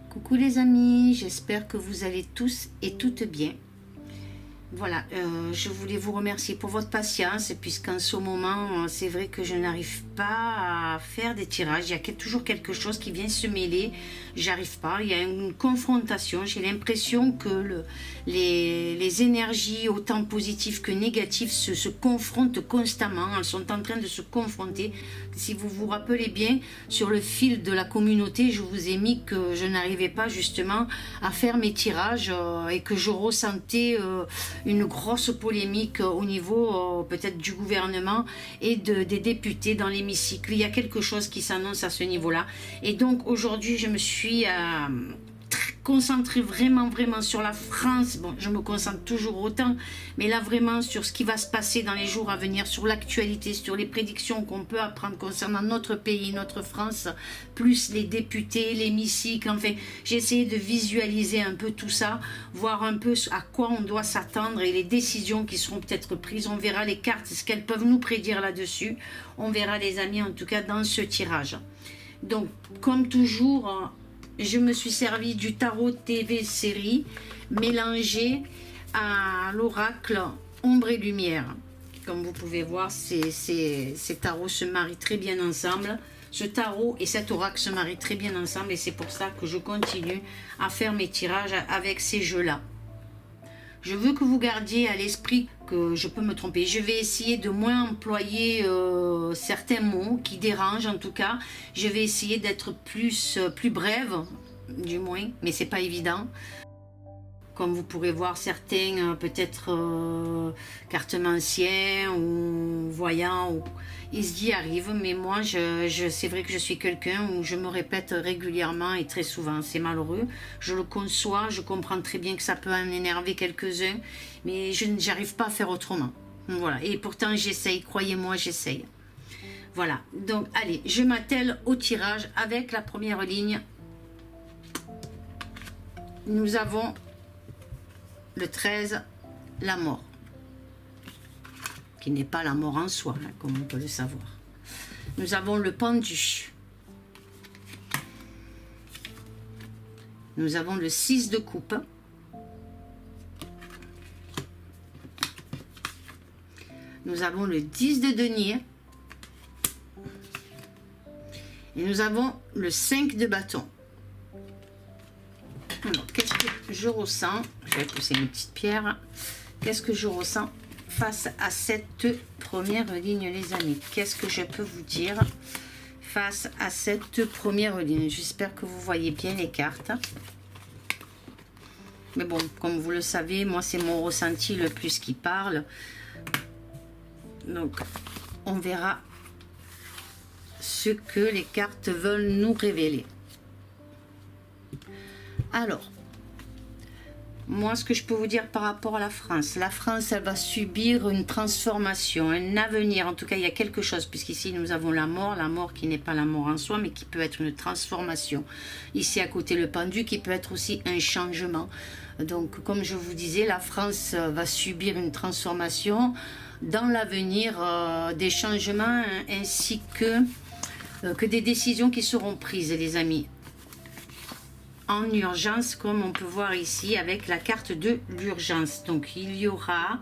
Coucou les amis, j'espère que vous allez tous et toutes bien. Voilà, je voulais vous remercier pour votre patience, puisqu'en ce moment, c'est vrai que je n'arrive pas à faire des tirages. Il y a toujours quelque chose qui vient se mêler. J'arrive pas, il y a une confrontation. J'ai l'impression que les énergies, autant positives que négatives, se confrontent constamment. Elles sont en train de se confronter. Si vous vous rappelez bien, sur le fil de la communauté, je vous ai mis que je n'arrivais pas justement à faire mes tirages et que je ressentais une grosse polémique au niveau peut-être du gouvernement et des députés dans l'hémicycle. Il y a quelque chose qui s'annonce à ce niveau-là. Et donc aujourd'hui, je me suis concentrée vraiment sur la France. Bon, je me concentre toujours autant, mais là vraiment sur ce qui va se passer dans les jours à venir, sur l'actualité, sur les prédictions qu'on peut apprendre concernant notre pays, notre France, plus les députés, l'hémicycle. Enfin, j'ai essayé de visualiser un peu tout ça, voir un peu à quoi on doit s'attendre et les décisions qui seront peut-être prises. On verra les cartes, ce qu'elles peuvent nous prédire là-dessus. On verra les amis, en tout cas dans ce tirage. Donc, comme toujours, je me suis servi du tarot TV série mélangé à l'oracle ombre et lumière. Comme vous pouvez voir, ces tarots se marient très bien ensemble. Ce tarot et cet oracle se marient très bien ensemble et c'est pour ça que je continue à faire mes tirages avec ces jeux-là. Je veux que vous gardiez à l'esprit que je peux me tromper. Je vais essayer de moins employer certains mots qui dérangent en tout cas. Je vais essayer d'être plus brève, du moins, mais c'est pas évident. Comme vous pourrez voir, certains peut-être cartomanciens ou voyants, ils y arrivent, mais moi, c'est vrai que je suis quelqu'un où je me répète régulièrement et très souvent. C'est malheureux, je le conçois, je comprends très bien que ça peut en énerver quelques-uns, mais je n'arrive pas à faire autrement. Voilà, et pourtant j'essaye, croyez-moi, j'essaye. Voilà, donc allez, je m'attelle au tirage avec la première ligne. Nous avons le 13, la mort, qui n'est pas la mort en soi, hein, comme on peut le savoir. Nous avons le pendu. Nous avons le 6 de coupe. Nous avons le 10 de denier. Et nous avons le 5 de bâton. Alors, qu'est-ce que je ressens? Je vais pousser une petite pierre. Qu'est-ce que je ressens face à cette première ligne, les amis? Qu'est-ce que je peux vous dire face à cette première ligne? J'espère que vous voyez bien les cartes. Mais bon, comme vous le savez, moi, c'est mon ressenti le plus qui parle. Donc, on verra ce que les cartes veulent nous révéler. Alors, moi, ce que je peux vous dire par rapport à la France, elle va subir une transformation, un avenir. En tout cas, il y a quelque chose, puisqu'ici, nous avons la mort qui n'est pas la mort en soi, mais qui peut être une transformation. Ici, à côté, le pendu, qui peut être aussi un changement. Donc, comme je vous disais, la France va subir une transformation dans l'avenir, des changements ainsi que des décisions qui seront prises, les amis. En urgence, comme on peut voir ici avec la carte de l'urgence. Donc il y aura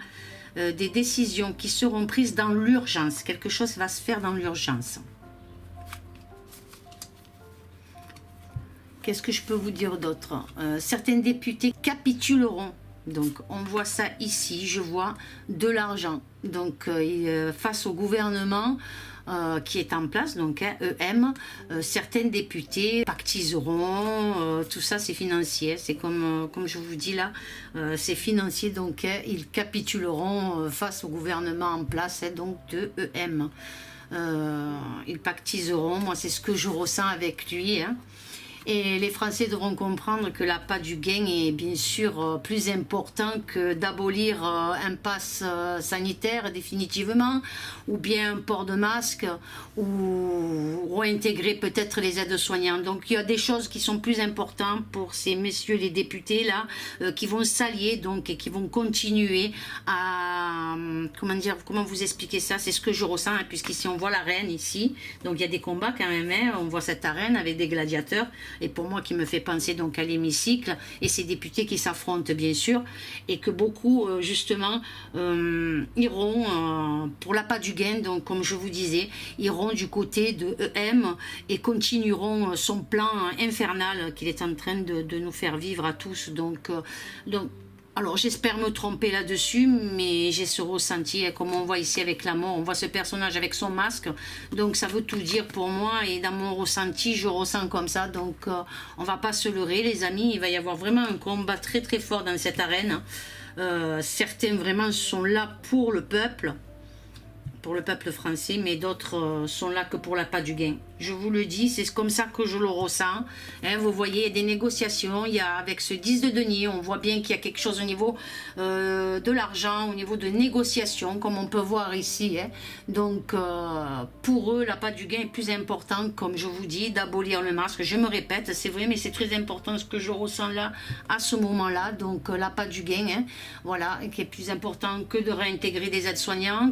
des décisions qui seront prises dans l'urgence. Quelque chose va se faire dans l'urgence. Qu'est-ce que je peux vous dire d'autre? Certains députés capituleront. Donc on voit ça ici, je vois de l'argent. Donc face au gouvernement qui est en place, donc EM, certains députés pactiseront, tout ça c'est financier, c'est comme je vous dis là, c'est financier, donc ils capituleront face au gouvernement en place, donc de EM. Ils pactiseront, moi c'est ce que je ressens avec lui, hein. Et les Français devront comprendre que l'appât du gain est bien sûr plus important que d'abolir un pass sanitaire définitivement, ou bien un port de masque, ou réintégrer peut-être les aides-soignants. Donc il y a des choses qui sont plus importantes pour ces messieurs les députés là, qui vont s'allier donc et qui vont continuer à, comment vous expliquer ça? C'est ce que je ressens, hein, puisqu'ici on voit l'arène ici, donc il y a des combats quand même, hein, on voit cette arène avec des gladiateurs. et pour moi qui me fait penser donc à l'hémicycle, et ces députés qui s'affrontent bien sûr, et que beaucoup justement iront pour l'appât du gain, donc comme je vous disais, iront du côté de EM et continueront son plan infernal qu'il est en train de nous faire vivre à tous. Donc alors j'espère me tromper là-dessus, mais j'ai ce ressenti, comme on voit ici avec la mort, on voit ce personnage avec son masque, donc ça veut tout dire pour moi, et dans mon ressenti, je ressens comme ça, donc on va pas se leurrer les amis, il va y avoir vraiment un combat très très fort dans cette arène. Certains vraiment sont là pour le peuple français, mais d'autres sont là que pour l'appât du gain. Je vous le dis, c'est comme ça que je le ressens. Hein, vous voyez, il y a des négociations, il y a avec ce 10 de denier, on voit bien qu'il y a quelque chose au niveau de l'argent, au niveau de négociation, comme on peut voir ici. Hein. Donc, pour eux, l'appât du gain est plus important, comme je vous dis, d'abolir le masque. Je me répète, c'est vrai, mais c'est très important ce que je ressens là, à ce moment-là. Donc, l'appât du gain, hein, voilà, qui est plus important que de réintégrer des aides-soignants,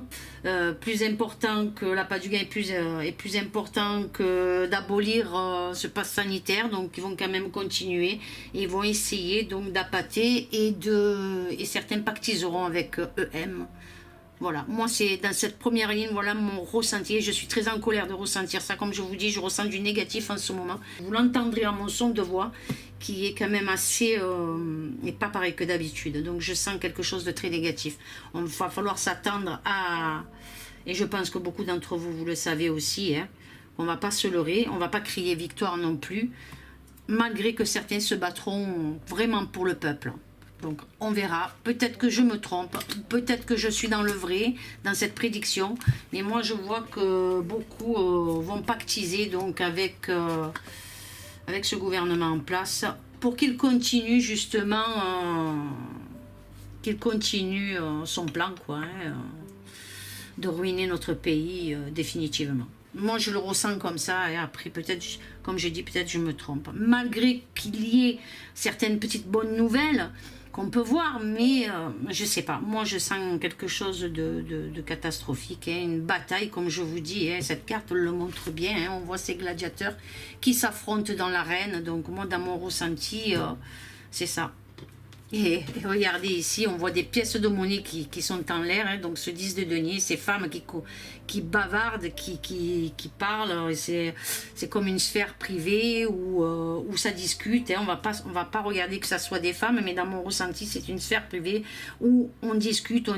plus important que l'appât du gain est plus important que d'abolir ce pass sanitaire, donc ils vont quand même continuer et ils vont essayer donc d'appâter et certains pactiseront avec EM. Voilà, moi c'est dans cette première ligne, voilà mon ressenti, je suis très en colère de ressentir ça, comme je vous dis, je ressens du négatif en ce moment. Vous l'entendrez à mon son de voix, qui est quand même assez, n'est pas pareil que d'habitude, donc je sens quelque chose de très négatif. Il va falloir s'attendre à, et je pense que beaucoup d'entre vous, vous le savez aussi, hein, on ne va pas se leurrer, on ne va pas crier victoire non plus, malgré que certains se battront vraiment pour le peuple. Donc on verra, peut-être que je me trompe, peut-être que je suis dans le vrai, dans cette prédiction, mais moi je vois que beaucoup vont pactiser donc avec ce gouvernement en place pour qu'il continue justement, son plan, quoi, hein, de ruiner notre pays définitivement. Moi, je le ressens comme ça, et après, peut-être, comme je dis, peut-être je me trompe. Malgré qu'il y ait certaines petites bonnes nouvelles qu'on peut voir, mais je sais pas. Moi, je sens quelque chose de catastrophique, hein, une bataille, comme je vous dis. Hein, cette carte le montre bien. Hein, on voit ces gladiateurs qui s'affrontent dans l'arène. Donc, moi, dans mon ressenti, c'est ça. Et regardez ici, on voit des pièces de monnaie qui sont en l'air, hein, donc ce 10 de denier, ces femmes qui bavardent, qui parlent, c'est comme une sphère privée où ça discute, hein, on va pas regarder que ça soit des femmes, mais dans mon ressenti, c'est une sphère privée où on discute,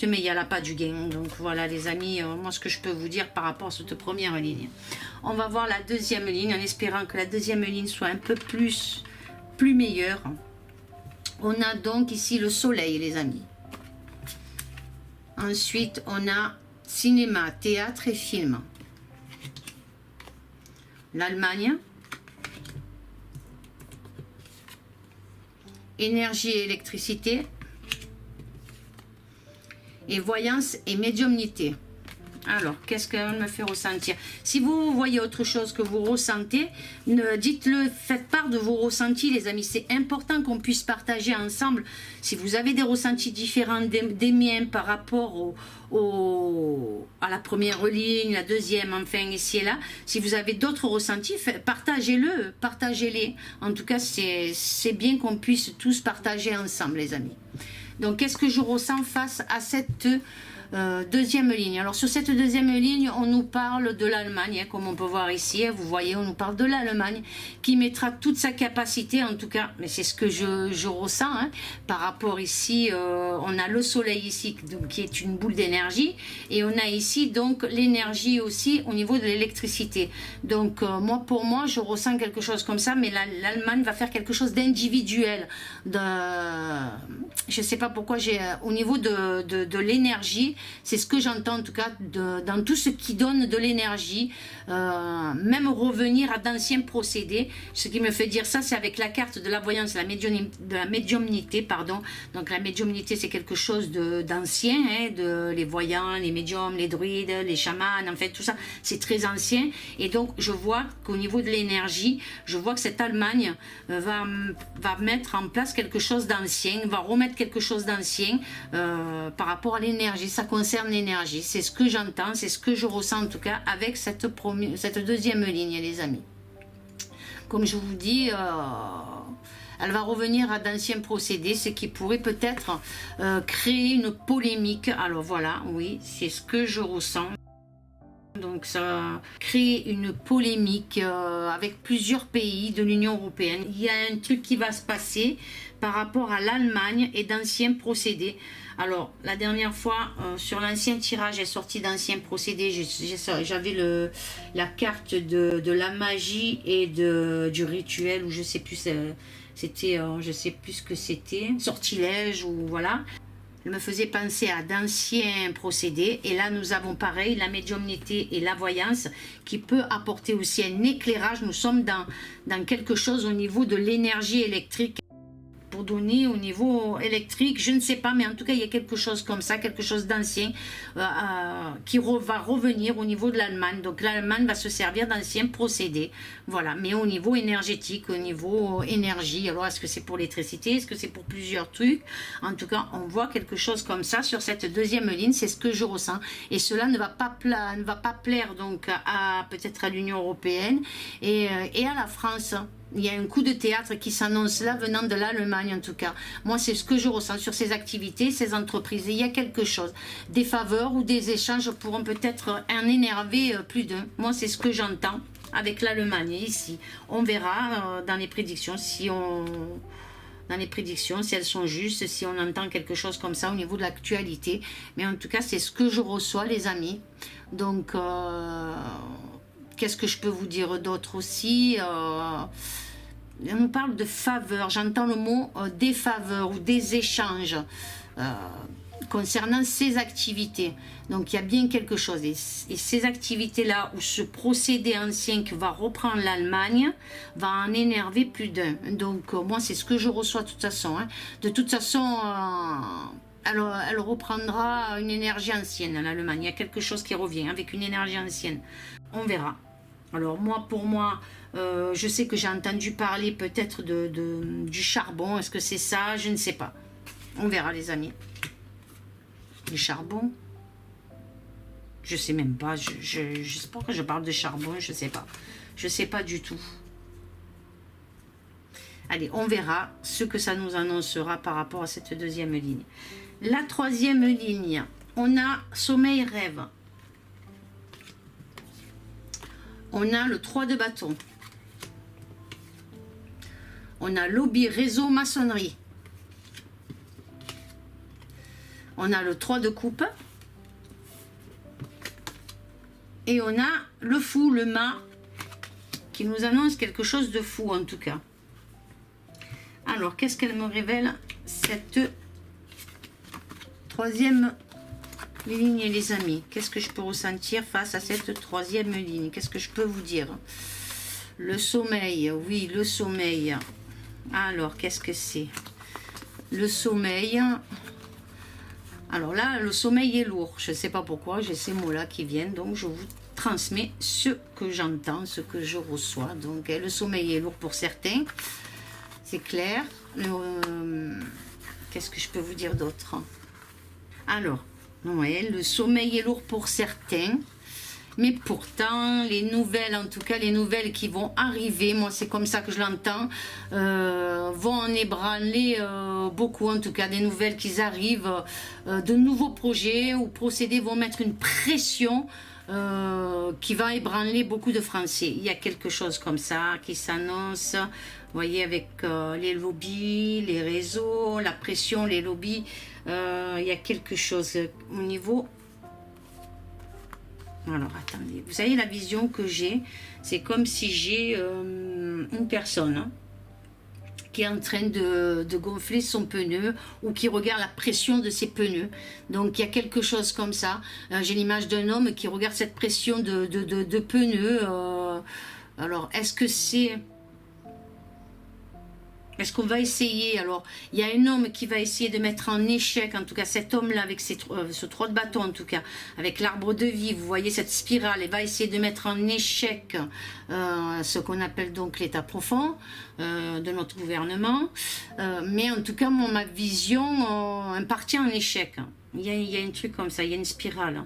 mais il n'y a là pas du gain. Donc voilà les amis, moi ce que je peux vous dire par rapport à cette première ligne. On va voir la deuxième ligne, en espérant que la deuxième ligne soit un peu plus meilleure. On a donc ici le soleil, les amis. Ensuite, on a cinéma, théâtre et film. L'Allemagne. Énergie et électricité. Et voyance et médiumnité. Alors, qu'est-ce qu'elle me fait ressentir? Si vous voyez autre chose que vous ressentez, dites-le, faites part de vos ressentis, les amis. C'est important qu'on puisse partager ensemble. Si vous avez des ressentis différents des miens par rapport à la première ligne, la deuxième, enfin, ici et là, si vous avez d'autres ressentis, partagez-les. En tout cas, c'est bien qu'on puisse tous partager ensemble, les amis. Donc, qu'est-ce que je ressens face à cette deuxième ligne? Alors sur cette deuxième ligne, on nous parle de l'Allemagne, hein, comme on peut voir ici, hein, vous voyez, on nous parle de l'Allemagne qui mettra toute sa capacité, en tout cas, mais c'est ce que je ressens, hein, par rapport ici, on a le soleil ici, donc, qui est une boule d'énergie, et on a ici donc l'énergie aussi au niveau de l'électricité. Donc pour moi, je ressens quelque chose comme ça, mais l'Allemagne va faire quelque chose d'individuel, je sais pas pourquoi, au niveau de l'énergie, c'est ce que j'entends en tout cas dans tout ce qui donne de l'énergie, même revenir à d'anciens procédés. Ce qui me fait dire ça, c'est avec la carte de la voyance, de la médiumnité, pardon. Donc la médiumnité, c'est quelque chose d'ancien, hein, les voyants, les médiums, les druides, les chamans, en fait tout ça, c'est très ancien. Et donc je vois qu'au niveau de l'énergie, je vois que cette Allemagne va mettre en place quelque chose d'ancien, va remettre quelque chose d'ancien par rapport à l'énergie. Ça concerne l'énergie, c'est ce que j'entends, c'est ce que je ressens en tout cas avec cette deuxième ligne, les amis. comme je vous dis, elle va revenir à d'anciens procédés, ce qui pourrait peut-être créer une polémique. Alors voilà, oui, c'est ce que je ressens. Donc ça crée une polémique avec plusieurs pays de l'Union européenne. Il y a un truc qui va se passer par rapport à l'Allemagne et d'anciens procédés. Alors la dernière fois sur l'ancien tirage est sorti d'anciens procédés, j'avais la carte de la magie et du rituel, ou je sais plus, c'était, je sais plus ce que c'était, sortilège ou voilà. Elle me faisait penser à d'anciens procédés. Et là, nous avons pareil, la médiumnité et la voyance qui peut apporter aussi un éclairage. Nous sommes dans quelque chose au niveau de l'énergie électrique. Pour donner au niveau électrique, je ne sais pas, mais en tout cas, il y a quelque chose comme ça, quelque chose d'ancien qui va revenir au niveau de l'Allemagne. Donc, l'Allemagne va se servir d'anciens procédés. Voilà, mais au niveau énergétique, au niveau énergie. Alors, est-ce que c'est pour l'électricité? Est-ce que c'est pour plusieurs trucs? En tout cas, on voit quelque chose comme ça sur cette deuxième ligne. C'est ce que je ressens. Et cela ne va pas plaire donc peut-être à l'Union européenne et à la France. Il y a un coup de théâtre qui s'annonce là, venant de l'Allemagne en tout cas. Moi, c'est ce que je ressens sur ces activités, ces entreprises. Et il y a quelque chose. Des faveurs ou des échanges pourront peut-être en énerver plus d'un. Moi, c'est ce que j'entends avec l'Allemagne ici. On verra dans les prédictions si elles sont justes, si on entend quelque chose comme ça au niveau de l'actualité. Mais en tout cas, c'est ce que je reçois, les amis. Donc... qu'est-ce que je peux vous dire d'autre aussi? On parle de faveurs, j'entends le mot des faveurs ou des échanges concernant ces activités. Donc il y a bien quelque chose. Et ces activités-là, ou ce procédé ancien que va reprendre l'Allemagne, va en énerver plus d'un. Donc moi, c'est ce que je reçois de toute façon. Hein. De toute façon... elle reprendra une énergie ancienne, l'Allemagne. Il y a quelque chose qui revient avec une énergie ancienne. On verra. Alors moi, pour moi, je sais que j'ai entendu parler peut-être du charbon. Est-ce que c'est ça? Je ne sais pas. On verra, les amis. Du charbon? Je sais même pas. Je sais pas que je parle de charbon. Je sais pas. Je sais pas du tout. Allez, on verra ce que ça nous annoncera par rapport à cette deuxième ligne. La troisième ligne, on a sommeil-rêve. On a le 3 de bâton. On a lobby, réseau, maçonnerie. On a le 3 de coupe. Et on a le fou, le mât, qui nous annonce quelque chose de fou en tout cas. Alors, qu'est-ce qu'elle me révèle, cette troisième ligne, les amis? Qu'est-ce que je peux ressentir face à cette troisième ligne? Qu'est-ce que je peux vous dire? Le sommeil, oui, le sommeil. Alors, qu'est-ce que c'est? Le sommeil. Alors là, le sommeil est lourd. Je ne sais pas pourquoi, j'ai ces mots-là qui viennent. Donc, je vous transmets ce que j'entends, ce que je reçois. Donc, le sommeil est lourd pour certains. C'est clair. Qu'est-ce que je peux vous dire d'autre? Alors, ouais, le sommeil est lourd pour certains. Mais pourtant, les nouvelles, en tout cas les nouvelles qui vont arriver, moi c'est comme ça que je l'entends, vont en ébranler beaucoup, en tout cas des nouvelles qui arrivent, de nouveaux projets ou procédés vont mettre une pression qui va ébranler beaucoup de Français. Il y a quelque chose comme ça qui s'annonce, vous voyez, avec les lobbies, les réseaux, la pression, les lobbies, il y a quelque chose au niveau... Alors, attendez, vous savez, la vision que j'ai, c'est comme si j'ai une personne hein, qui est en train de gonfler son pneu ou qui regarde la pression de ses pneus. Donc, il y a quelque chose comme ça. J'ai l'image d'un homme qui regarde cette pression de pneus. Alors, est-ce que c'est... Est-ce qu'on va essayer? Alors, il y a un homme qui va essayer de mettre en échec, en tout cas cet homme-là, avec ce 3 de bâton, en tout cas, avec l'arbre de vie, vous voyez cette spirale, il va essayer de mettre en échec ce qu'on appelle donc l'état profond de notre gouvernement. Mais en tout cas, ma vision, un parti en échec. Il y a un truc comme ça, il y a une spirale.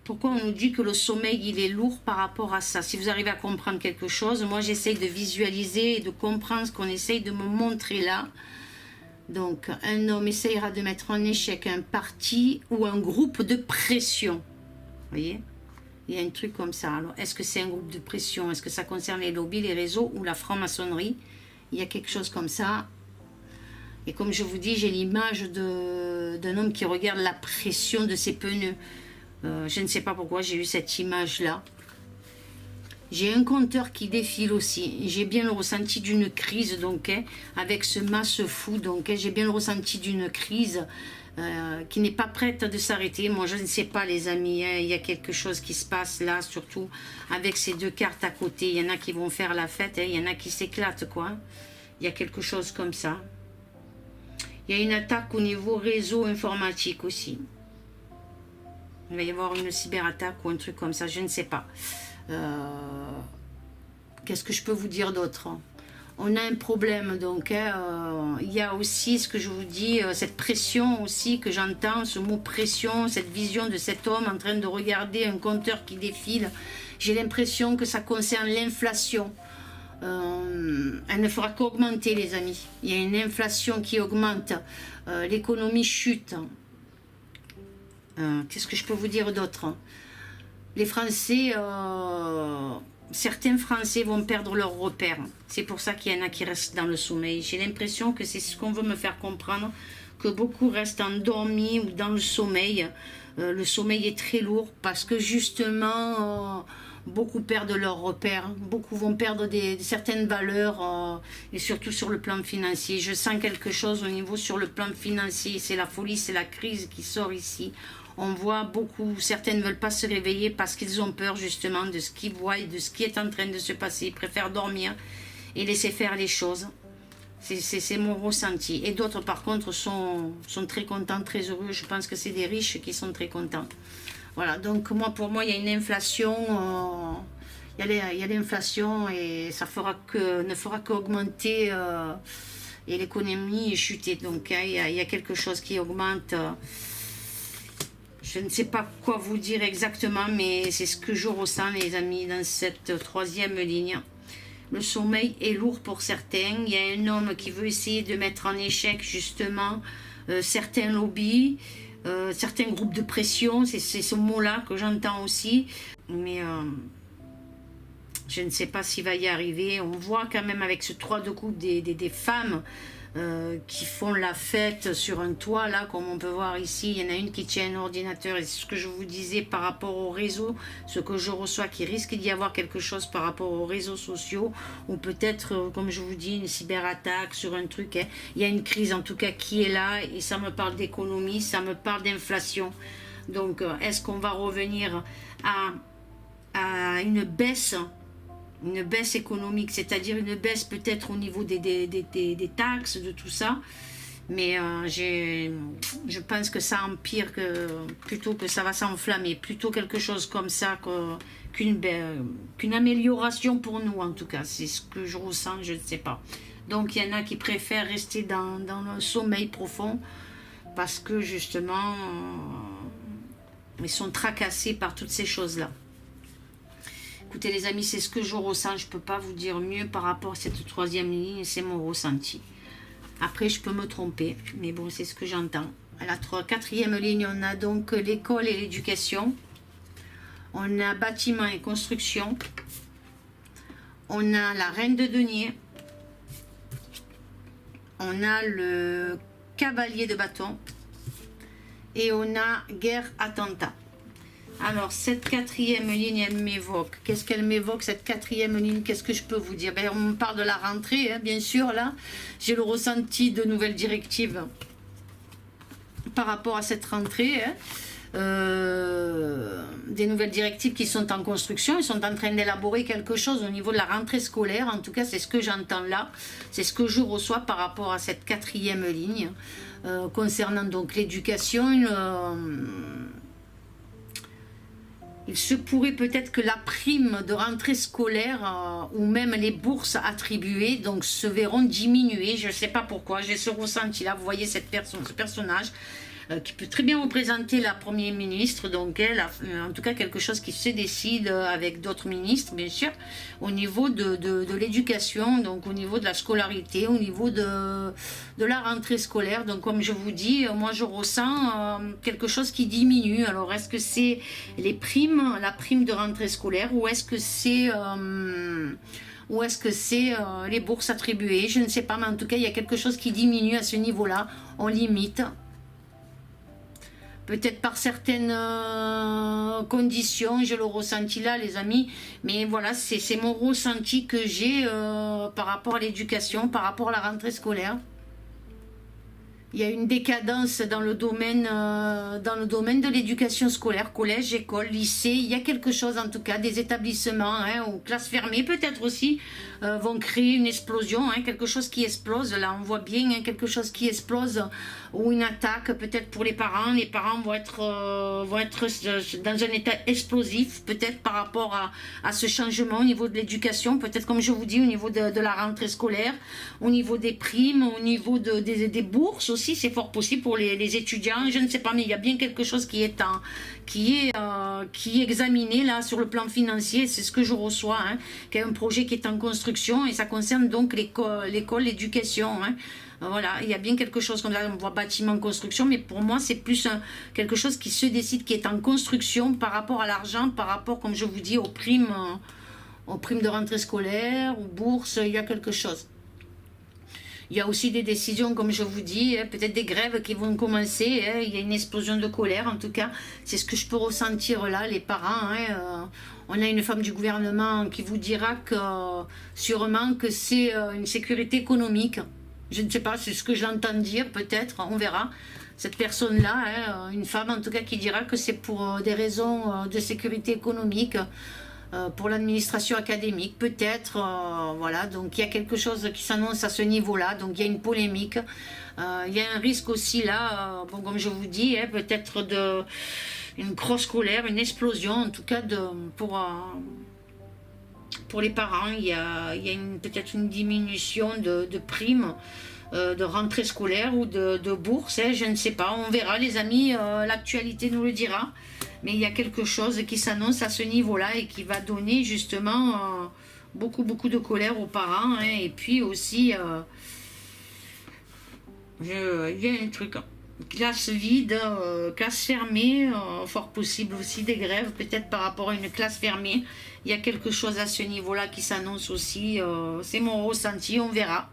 pourquoi on nous dit que le sommeil, il est lourd par rapport à ça? Si vous arrivez à comprendre quelque chose, moi j'essaye de visualiser et de comprendre ce qu'on essaye de me montrer là. Donc, un homme essayera de mettre en échec un parti ou un groupe de pression. Vous voyez? Il y a un truc comme ça. Alors, est-ce que c'est un groupe de pression? Est-ce que ça concerne les lobbies, les réseaux ou la franc-maçonnerie? Il y a quelque chose comme ça. Et comme je vous dis, j'ai l'image d'un homme qui regarde la pression de ses pneus. Je ne sais pas pourquoi j'ai eu cette image-là. J'ai un compteur qui défile aussi. J'ai bien le ressenti d'une crise, donc, avec ce masse fou. Donc, j'ai bien le ressenti d'une crise qui n'est pas prête de s'arrêter. Moi, je ne sais pas, les amis. Il y a quelque chose qui se passe là, surtout avec ces deux cartes à côté. Il y en a qui vont faire la fête, il y en a qui s'éclatent, quoi. Il y a quelque chose comme ça. Il y a une attaque au niveau réseau informatique aussi. Il va y avoir une cyberattaque ou un truc comme ça, je ne sais pas. Qu'est-ce que je peux vous dire d'autre? On a un problème, donc il y a aussi ce que je vous dis, cette pression aussi que j'entends, ce mot pression, cette vision de cet homme en train de regarder un compteur qui défile. J'ai l'impression que ça concerne l'inflation. Elle ne fera qu'augmenter, les amis. Il y a une inflation qui augmente, l'économie chute. Qu'est-ce que je peux vous dire d'autre? Les Français, certains Français vont perdre leurs repères. C'est pour ça qu'il y en a qui restent dans le sommeil. J'ai l'impression que c'est ce qu'on veut me faire comprendre, que beaucoup restent endormis ou dans le sommeil. Le sommeil est très lourd parce que justement, beaucoup perdent leurs repères. Beaucoup vont perdre certaines valeurs et surtout sur le plan financier. Je sens quelque chose au niveau sur le plan financier. C'est la folie, c'est la crise qui sort ici. On voit beaucoup, certaines ne veulent pas se réveiller parce qu'ils ont peur justement de ce qu'ils voient et de ce qui est en train de se passer. Ils préfèrent dormir et laisser faire les choses. C'est mon ressenti. Et d'autres par contre sont très contents, très heureux. Je pense que c'est des riches qui sont très contents. Voilà, donc pour moi il y a une inflation. Il y a l'inflation et ça ne fera qu'augmenter et l'économie est chutée. Donc il y a quelque chose qui augmente. Je ne sais pas quoi vous dire exactement, mais c'est ce que je ressens, les amis, dans cette troisième ligne. Le sommeil est lourd pour certains. Il y a un homme qui veut essayer de mettre en échec, justement, certains lobbies, certains groupes de pression. C'est ce mot-là que j'entends aussi. Mais je ne sais pas s'il va y arriver. On voit quand même avec ce 3 de coupe des femmes qui font la fête sur un toit, là, comme on peut voir ici. Il y en a une qui tient un ordinateur, et c'est ce que je vous disais par rapport au réseau, ce que je reçois, qui risque d'y avoir quelque chose par rapport aux réseaux sociaux, ou peut-être, comme je vous dis, une cyberattaque sur un truc. Il y a une crise, en tout cas, qui est là, et ça me parle d'économie, ça me parle d'inflation. Donc, est-ce qu'on va revenir à une baisse économique, c'est-à-dire une baisse peut-être au niveau des taxes, de tout ça, mais je pense que ça empire, plutôt que ça va s'enflammer, plutôt quelque chose comme ça qu'une amélioration pour nous, en tout cas, c'est ce que je ressens, je ne sais pas. Donc il y en a qui préfèrent rester dans le sommeil profond, parce que justement, ils sont tracassés par toutes ces choses-là. Écoutez les amis, c'est ce que je ressens, je ne peux pas vous dire mieux par rapport à cette troisième ligne, c'est mon ressenti. Après je peux me tromper, mais bon c'est ce que j'entends. À la quatrième ligne, on a donc l'école et l'éducation. On a bâtiment et construction. On a la reine de denier. On a le cavalier de bâton. Et on a guerre attentat. Alors, cette quatrième ligne, elle m'évoque. Qu'est-ce qu'elle m'évoque, cette quatrième ligne? Qu'est-ce que je peux vous dire? On me parle de la rentrée, hein, bien sûr, là. J'ai le ressenti de nouvelles directives par rapport à cette rentrée. Hein. Des nouvelles directives qui sont en construction. Ils sont en train d'élaborer quelque chose au niveau de la rentrée scolaire. En tout cas, c'est ce que j'entends là. C'est ce que je reçois par rapport à cette quatrième ligne. Concernant donc l'éducation, il se pourrait peut-être que la prime de rentrée scolaire ou même les bourses attribuées donc se verront diminuer. Je ne sais pas pourquoi, j'ai ce ressenti là. Vous voyez ce personnage. qui peut très bien représenter la Première ministre, donc elle a en tout cas quelque chose qui se décide avec d'autres ministres, bien sûr, au niveau de l'éducation, donc au niveau de la scolarité, au niveau de la rentrée scolaire. Donc comme je vous dis, moi je ressens quelque chose qui diminue. Alors est-ce que c'est les primes, la prime de rentrée scolaire, ou est-ce que c'est les bourses attribuées? Je ne sais pas, mais en tout cas, il y a quelque chose qui diminue à ce niveau-là. On limite. Peut-être par certaines conditions, je le ressenti là, les amis. Mais voilà, c'est mon ressenti que j'ai par rapport à l'éducation, par rapport à la rentrée scolaire. Il y a une décadence dans le domaine de l'éducation scolaire, collège, école, lycée. Il y a quelque chose en tout cas, des établissements ou classes fermées peut-être aussi vont créer une explosion, quelque chose qui explose. Là on voit bien quelque chose qui explose ou une attaque peut-être pour les parents. Les parents vont être dans un état explosif peut-être par rapport à ce changement au niveau de l'éducation. Peut-être comme je vous dis au niveau de la rentrée scolaire, au niveau des primes, au niveau des bourses aussi. C'est fort possible pour les étudiants, je ne sais pas, mais il y a bien quelque chose qui est examiné là sur le plan financier. C'est ce que je reçois, qu'il y a un projet qui est en construction et ça concerne donc l'école, l'éducation. Voilà, il y a bien quelque chose comme ça, on voit bâtiment, construction, mais pour moi c'est plus quelque chose qui se décide, qui est en construction par rapport à l'argent, par rapport, comme je vous dis, aux primes de rentrée scolaire, aux bourses. Il y a quelque chose. Il y a aussi des décisions, comme je vous dis, peut-être des grèves qui vont commencer. Il y a une explosion de colère, en tout cas. C'est ce que je peux ressentir là, les parents. On a une femme du gouvernement qui vous dira que sûrement que c'est une sécurité économique. Je ne sais pas, c'est ce que j'entends dire, peut-être, on verra. Cette personne-là, une femme en tout cas, qui dira que c'est pour des raisons de sécurité économique. Pour l'administration académique, peut-être, voilà, donc il y a quelque chose qui s'annonce à ce niveau-là, donc il y a une polémique, il y a un risque aussi là, bon, comme je vous dis, peut-être une grosse colère, une explosion, en tout cas pour les parents. Il y a peut-être une diminution de primes, de rentrée scolaire ou de bourse, je ne sais pas, on verra les amis, l'actualité nous le dira. Mais il y a quelque chose qui s'annonce à ce niveau-là et qui va donner justement beaucoup de colère aux parents. Et puis aussi, il y a un truc, classe vide, classe fermée, fort possible aussi des grèves, peut-être par rapport à une classe fermée. Il y a quelque chose à ce niveau-là qui s'annonce aussi, c'est mon ressenti, on verra.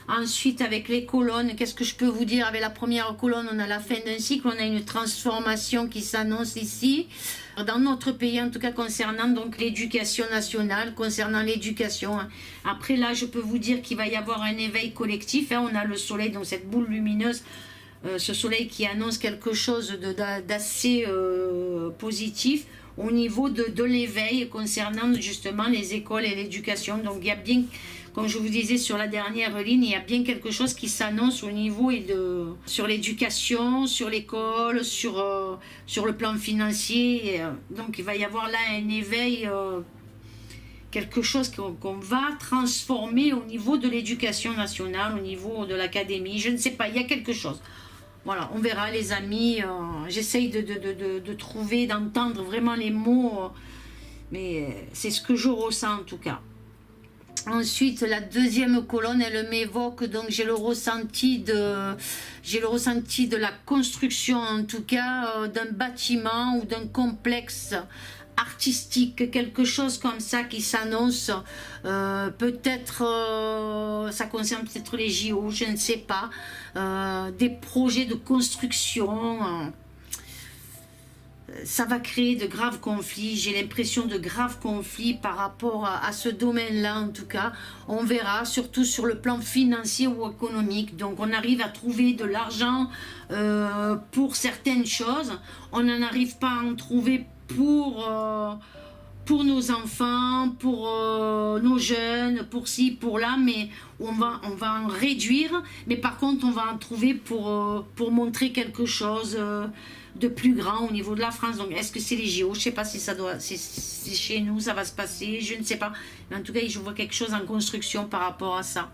Ensuite, avec les colonnes, qu'est-ce que je peux vous dire? Avec la première colonne, on a la fin d'un cycle, on a une transformation qui s'annonce ici. Dans notre pays, en tout cas, concernant donc l'éducation nationale, concernant l'éducation. Après, là, je peux vous dire qu'il va y avoir un éveil collectif. On a le soleil, donc cette boule lumineuse, ce soleil qui annonce quelque chose d'assez positif au niveau de l'éveil concernant justement les écoles et l'éducation. Donc, il y a bien... Comme je vous disais sur la dernière ligne, il y a bien quelque chose qui s'annonce au niveau sur l'éducation, sur l'école, sur le plan financier. Donc il va y avoir là un éveil, quelque chose qu'on va transformer au niveau de l'éducation nationale, au niveau de l'académie. Je ne sais pas, il y a quelque chose. Voilà, on verra les amis. J'essaye de trouver, d'entendre vraiment les mots, mais c'est ce que je ressens en tout cas. Ensuite, la deuxième colonne, elle m'évoque, donc j'ai le ressenti de la construction, en tout cas, d'un bâtiment ou d'un complexe artistique, quelque chose comme ça qui s'annonce, peut-être, ça concerne peut-être les JO, je ne sais pas, des projets de construction. Ça va créer de graves conflits, j'ai l'impression de graves conflits par rapport à ce domaine-là en tout cas. On verra, surtout sur le plan financier ou économique. Donc on arrive à trouver de l'argent pour certaines choses. On n'en arrive pas à en trouver pour nos enfants, pour nos jeunes, pour ci, pour là, mais on va en réduire. Mais par contre, on va en trouver pour montrer quelque chose de plus grand au niveau de la France. Donc est-ce que c'est les JO? Je ne sais pas si si chez nous ça va se passer, je ne sais pas. Mais en tout cas, je vois quelque chose en construction par rapport à ça.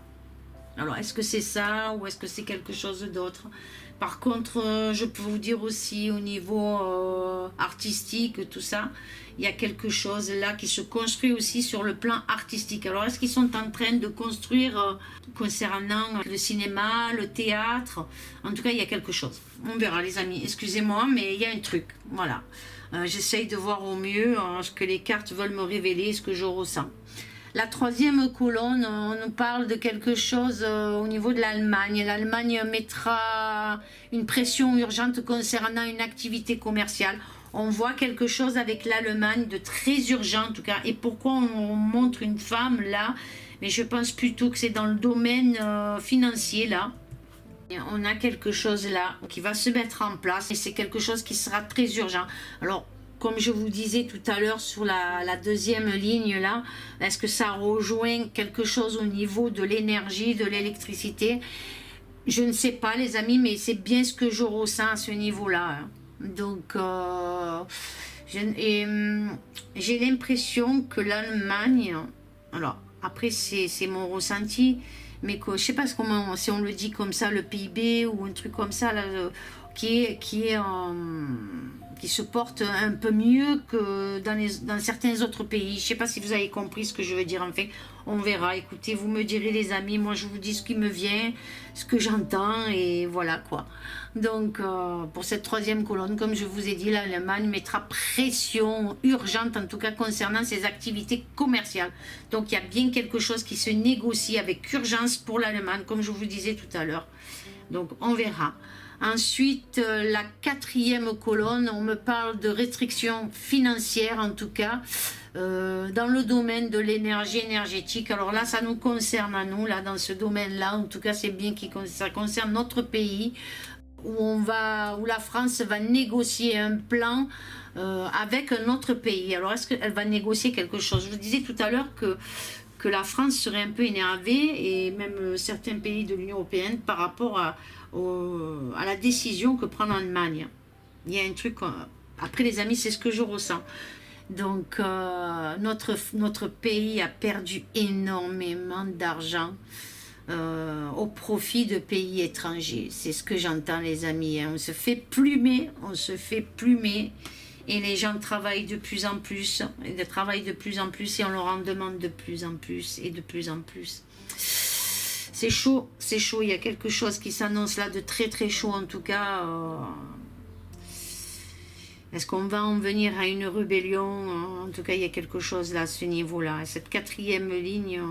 Alors, est-ce que c'est ça ou est-ce que c'est quelque chose d'autre? Par contre, je peux vous dire aussi au niveau artistique, tout ça, il y a quelque chose là qui se construit aussi sur le plan artistique. Alors, est-ce qu'ils sont en train de construire concernant le cinéma, le théâtre? En tout cas, il y a quelque chose. On verra, les amis. Excusez-moi, mais il y a un truc. Voilà. J'essaye de voir au mieux ce que les cartes veulent me révéler, ce que je ressens. La troisième colonne, on nous parle de quelque chose au niveau de l'Allemagne. L'Allemagne mettra une pression urgente concernant une activité commerciale. On voit quelque chose avec l'Allemagne de très urgent en tout cas. Et pourquoi on montre une femme là? Mais je pense plutôt que c'est dans le domaine financier là. On a quelque chose là qui va se mettre en place et c'est quelque chose qui sera très urgent. Alors, comme je vous disais tout à l'heure sur la deuxième ligne là, est-ce que ça rejoint quelque chose au niveau de l'énergie, de l'électricité? Je ne sais pas les amis, mais c'est bien ce que je ressens à ce niveau-là. Donc, j'ai l'impression que l'Allemagne, alors après c'est mon ressenti, mais que, je sais pas comment, si on le dit comme ça, le PIB ou un truc comme ça, là, qui se porte un peu mieux que dans certains autres pays. Je sais pas si vous avez compris ce que je veux dire. En fait, on verra. Écoutez, vous me direz les amis, moi je vous dis ce qui me vient, ce que j'entends et voilà quoi. Donc pour cette troisième colonne, comme je vous ai dit, l'Allemagne mettra pression urgente en tout cas concernant ses activités commerciales. Donc il y a bien quelque chose qui se négocie avec urgence pour l'Allemagne, comme je vous disais tout à l'heure. Donc on verra. Ensuite, la quatrième colonne, on me parle de restrictions financières en tout cas, dans le domaine de l'énergie énergétique. Alors là, ça nous concerne à nous, là, dans ce domaine-là. En tout cas, c'est bien que ça concerne notre pays, où la France va négocier un plan avec un autre pays. Alors, est-ce qu'elle va négocier quelque chose? Je vous disais tout à l'heure que la France serait un peu énervée, et même certains pays de l'Union européenne, par rapport à la décision que prend l'Allemagne. Il y a un truc, après les amis, c'est ce que je ressens. Donc notre pays a perdu énormément d'argent au profit de pays étrangers. C'est ce que j'entends les amis, hein. On se fait plumer, et les gens travaillent de plus en plus, et on leur en demande de plus en plus et de plus en plus. C'est chaud, il y a quelque chose qui s'annonce là de très très chaud en tout cas. Est-ce qu'on va en venir à une rébellion? En tout cas, il y a quelque chose là à ce niveau-là. Cette quatrième ligne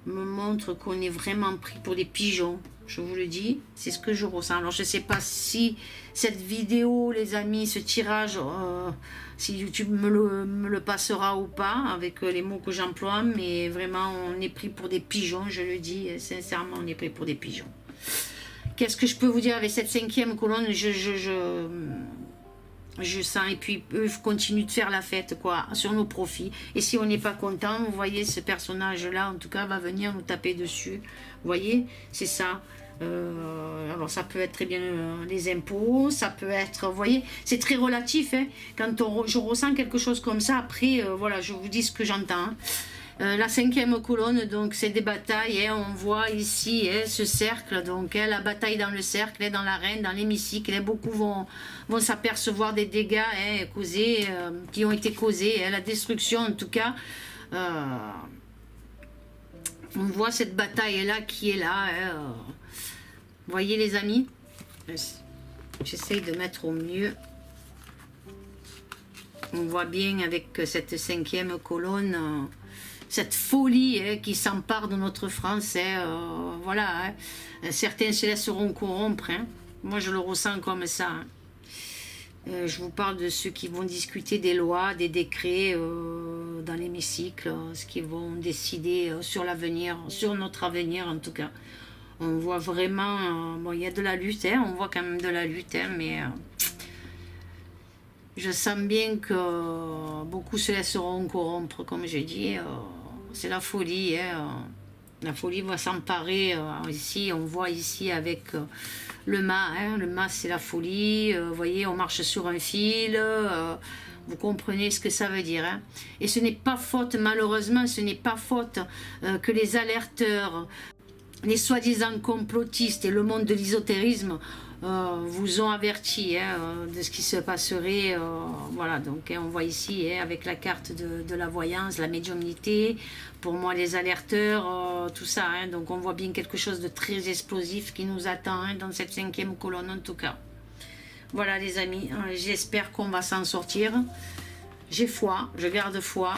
me montre qu'on est vraiment pris pour des pigeons. Je vous le dis, c'est ce que je ressens. Alors, je ne sais pas si cette vidéo, les amis, ce tirage, si YouTube me le passera ou pas, avec les mots que j'emploie, mais vraiment, on est pris pour des pigeons, je le dis, sincèrement, on est pris pour des pigeons. Qu'est-ce que je peux vous dire avec cette cinquième colonne? Je sens, et puis eux continuent de faire la fête quoi, sur nos profits, et si on n'est pas content, vous voyez, ce personnage là en tout cas va venir nous taper dessus, vous voyez, c'est ça. Alors ça peut être très bien les impôts, ça peut être, vous voyez, c'est très relatif, hein. Quand je ressens quelque chose comme ça, après voilà, je vous dis ce que j'entends, hein. La cinquième colonne, donc c'est des batailles, hein. On voit ici ce cercle, donc la bataille dans le cercle, dans l'arène, dans l'hémicycle, beaucoup vont s'apercevoir des dégâts causés, qui ont été causés, la destruction en tout cas. On voit cette bataille là qui est là, vous voyez les amis, j'essaye de mettre au mieux. On voit bien avec cette cinquième colonne cette folie qui s'empare de notre France, voilà, hein. Certains se laisseront corrompre, hein. Moi je le ressens comme ça, hein. Je vous parle de ceux qui vont discuter des lois, des décrets dans l'hémicycle, ce qu'ils vont décider sur l'avenir, sur notre avenir en tout cas. On voit vraiment, bon, il y a de la lutte, hein, on voit quand même de la lutte, hein, mais je sens bien que beaucoup se laisseront corrompre, comme je dis. C'est la folie, hein. La folie va s'emparer ici. On voit ici avec le mât, hein. Le mât, c'est la folie. Vous voyez, on marche sur un fil. Vous comprenez ce que ça veut dire, hein. Et ce n'est pas faute, malheureusement, ce n'est pas faute que les alerteurs les soi-disant complotistes et le monde de l'ésotérisme vous ont averti de ce qui se passerait. Voilà, donc on voit ici avec la carte de la voyance, la médiumnité, pour moi les alerteurs, tout ça. Donc on voit bien quelque chose de très explosif qui nous attend dans cette 5e colonne en tout cas. Voilà les amis, j'espère qu'on va s'en sortir. J'ai foi, je garde foi.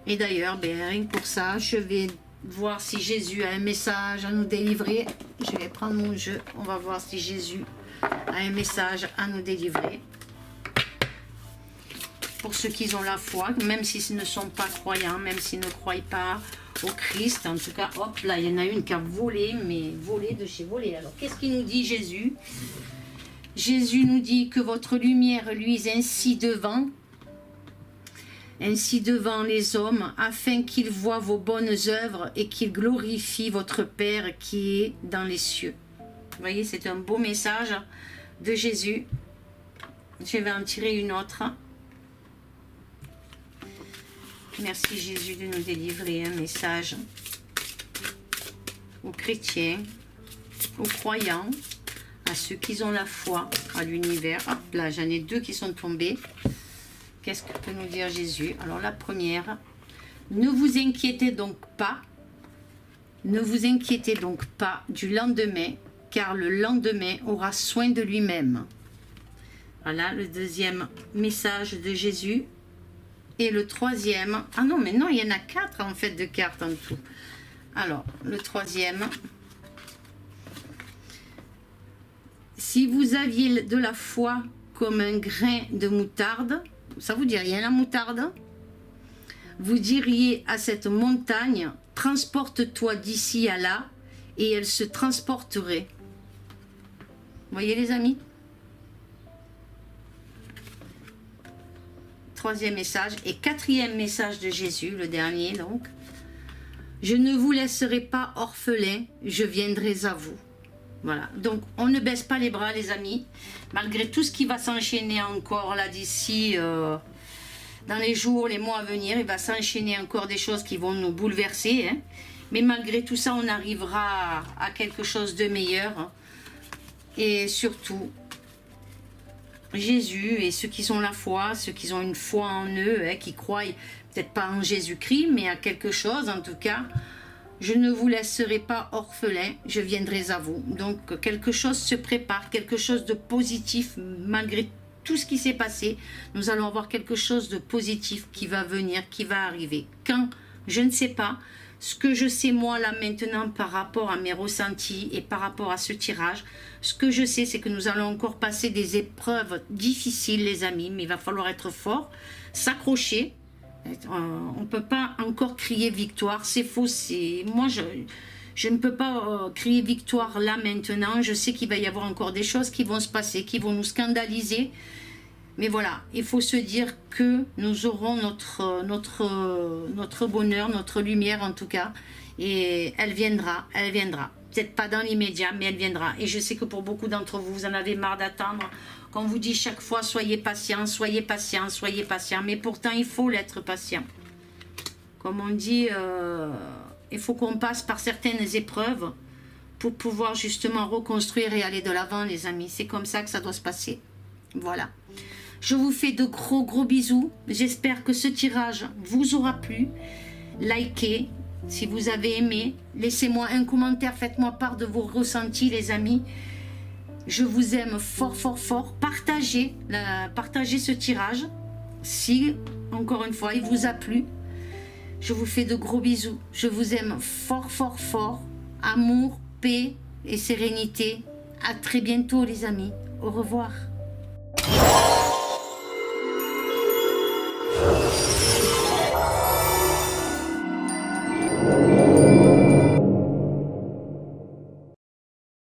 Et d'ailleurs, rien que pour ça, je vais voir si Jésus a un message à nous délivrer. Je vais prendre mon jeu, on va voir si Jésus a un message à nous délivrer. Pour ceux qui ont la foi, même s'ils ne sont pas croyants, même s'ils ne croient pas au Christ. En tout cas, hop, là, il y en a une qui a volé, mais volé de chez volé. Alors, qu'est-ce qu'il nous dit Jésus? Jésus nous dit que votre lumière luise ainsi devant les hommes, afin qu'ils voient vos bonnes œuvres et qu'ils glorifient votre Père qui est dans les cieux. Vous voyez, c'est un beau message de Jésus. Je vais en tirer une autre. Merci Jésus de nous délivrer un message aux chrétiens, aux croyants, à ceux qui ont la foi, à l'univers. Hop là, j'en ai deux qui sont tombés. Qu'est-ce que peut nous dire Jésus? Alors la première, ne vous inquiétez donc pas. Ne vous inquiétez donc pas du lendemain, car le lendemain aura soin de lui-même. Voilà le deuxième message de Jésus. Et le troisième, ah non, mais non, il y en a 4 en fait de cartes en tout. Alors, le troisième, si vous aviez de la foi comme un grain de moutarde, ça vous dit rien la moutarde? Vous diriez à cette montagne, transporte-toi d'ici à là, et elle se transporterait. Vous voyez les amis? Troisième message. Et quatrième message de Jésus, le dernier donc. Je ne vous laisserai pas orphelin, je viendrai à vous. Voilà, donc on ne baisse pas les bras les amis, malgré tout ce qui va s'enchaîner encore là d'ici, dans les jours, les mois à venir, il va s'enchaîner encore des choses qui vont nous bouleverser, mais malgré tout ça, on arrivera à quelque chose de meilleur, et surtout, Jésus et ceux qui ont la foi, ceux qui ont une foi en eux, qui croient peut-être pas en Jésus-Christ, mais à quelque chose en tout cas, je ne vous laisserai pas orphelin, je viendrai à vous. Donc quelque chose se prépare, quelque chose de positif, malgré tout ce qui s'est passé, nous allons avoir quelque chose de positif qui va venir, qui va arriver. Quand? Je ne sais pas. Ce que je sais moi là maintenant par rapport à mes ressentis et par rapport à ce tirage, ce que je sais c'est que nous allons encore passer des épreuves difficiles les amis, mais il va falloir être fort, s'accrocher. On ne peut pas encore crier victoire, c'est faux. Moi je ne peux pas crier victoire là maintenant, je sais qu'il va y avoir encore des choses qui vont se passer, qui vont nous scandaliser. Mais voilà, il faut se dire que nous aurons notre bonheur, notre lumière en tout cas. Et elle viendra, elle viendra. Peut-être pas dans l'immédiat, mais elle viendra. Et je sais que pour beaucoup d'entre vous, vous en avez marre d'attendre. Qu'on vous dit chaque fois, soyez patient, soyez patient, soyez patient. Mais pourtant, il faut l'être patient. Comme on dit, il faut qu'on passe par certaines épreuves pour pouvoir justement reconstruire et aller de l'avant, les amis. C'est comme ça que ça doit se passer. Voilà. Je vous fais de gros bisous. J'espère que ce tirage vous aura plu. Likez si vous avez aimé. Laissez-moi un commentaire. Faites-moi part de vos ressentis, les amis. Je vous aime fort. Partagez ce tirage. Si, encore une fois, il vous a plu. Je vous fais de gros bisous. Je vous aime fort. Amour, paix et sérénité. À très bientôt, les amis. Au revoir.